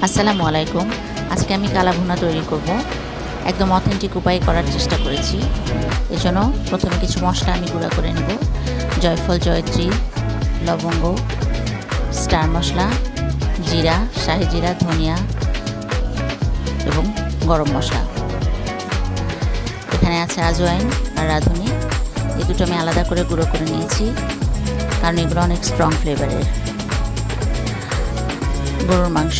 আসসালামু আলাইকুম। আজকে আমি কালা ভুনা তৈরি করব। একদম অথেন্টিক উপায়ে করার চেষ্টা করেছি। এজন্য প্রথমে কিছু মশলা আমি গুঁড়া করে নেব। জয়ফল, জয়ত্রী, লবঙ্গ, স্টার মশলা, জিরা, শাহি জিরা, ধনিয়া এবং গরম মশলা। এখানে আছে আজওয়াইন আর রাঁধুনি। এই দুটো আমি আলাদা করে গুঁড়ো করে নিয়েছি, কারণ এগুলো অনেক স্ট্রং ফ্লেভারের। গরুর মাংস,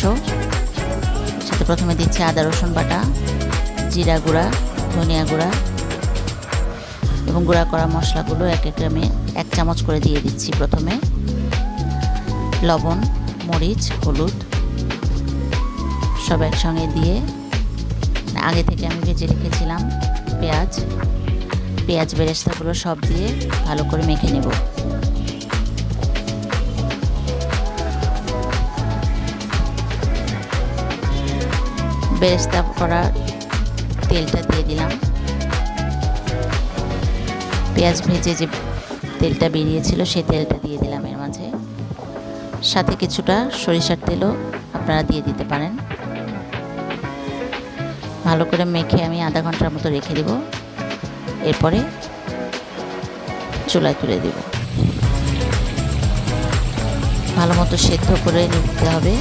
সাথে প্রথমে দিচ্ছি আদা রসুন বাটা, জিরা গুঁড়া, ধনিয়া গুঁড়া এবং গুঁড়া করা মশলাগুলো এক এক আমি 1 চামচ করে দিয়ে দিচ্ছি। প্রথমে লবণ, মরিচ, হলুদ সব একসঙ্গে দিয়ে আগে থেকে আমি ভেজে রেখেছিলাম পেঁয়াজ বেরেস্তাগুলো সব দিয়ে ভালো করে মেখে নেব। বেরেস্তা করা তেলটা দিয়ে দিলাম। পেঁয়াজ ভেজে যে তেলটা বেরিয়েছিল সেই তেলটা দিয়ে দিলাম এর মাঝে। সাথে কিছুটা সরিষার তেলও আপনারা দিয়ে দিতে পারেন। ভালো করে মেখে আমি আধা ঘন্টার মতো রেখে দেব। এরপরে চুলায় তুলে দেব। ভালো মতো সেদ্ধ করে নিতে হবে।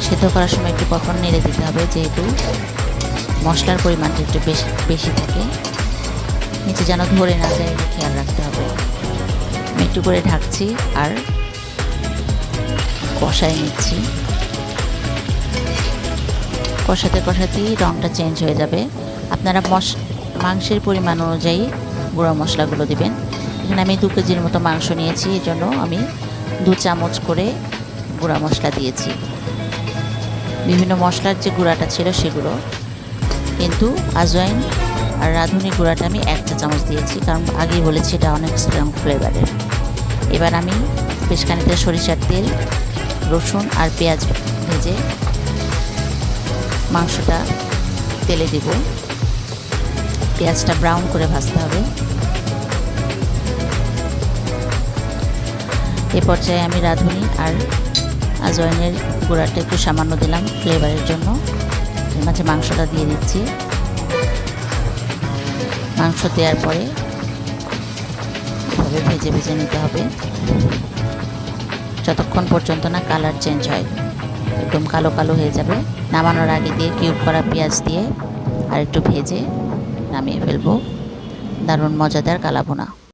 সেদ্ধ করার সময় একটু কখন নেড়ে দিতে হবে, যেহেতু মশলার পরিমাণটা একটু বেশি থাকে, নিচে যেন ধরে না যায় খেয়াল রাখতে হবে। আমি একটু করে ঢাকছি আর কষাই নিচ্ছি। কষাতেই রঙটা চেঞ্জ হয়ে যাবে। আপনারা মাংসের পরিমাণ অনুযায়ী গুঁড়ো মশলাগুলো দিবেন। এখানে আমি 2 কেজির মতো মাংস নিয়েছি, এই জন্য আমি 2 চামচ করে গুঁড়া মশলা দিয়েছি। বিভিন্ন মশলার যে গুঁড়াটা ছিল সেগুলো, কিন্তু আজওয়াইন আর রাঁধুনি গুঁড়াটা আমি 1 চা চামচ দিয়েছি, কারণ আগেই বলেছি এটা অনেক স্ট্রং ফ্লেভারের। এবার আমি বেশ খানিকটা সরিষার তেল, রসুন আর পেঁয়াজ ভেজে মাংসটা তেলে দেব। পেঁয়াজটা ব্রাউন করে ভাজতে হবে। এ পর্যায়ে আমি রাঁধুনি আর আজওয়াইনের গুঁড়াটা একটু সামান্য দিলাম ফ্লেভারের জন্য। এর মাঝে মাংসটা দিয়ে দিচ্ছি। মাংস দেওয়ার পরে এভাবে ভেজে নিতে হবে যতক্ষণ পর্যন্ত না কালার চেঞ্জ হয়, একদম কালো কালো হয়ে যাবে। নামানোর আগে দিয়ে কিউব করা পেঁয়াজ দিয়ে আর একটু ভেজে নামিয়ে ফেলবো। দারুণ মজাদার কালা ভুনা।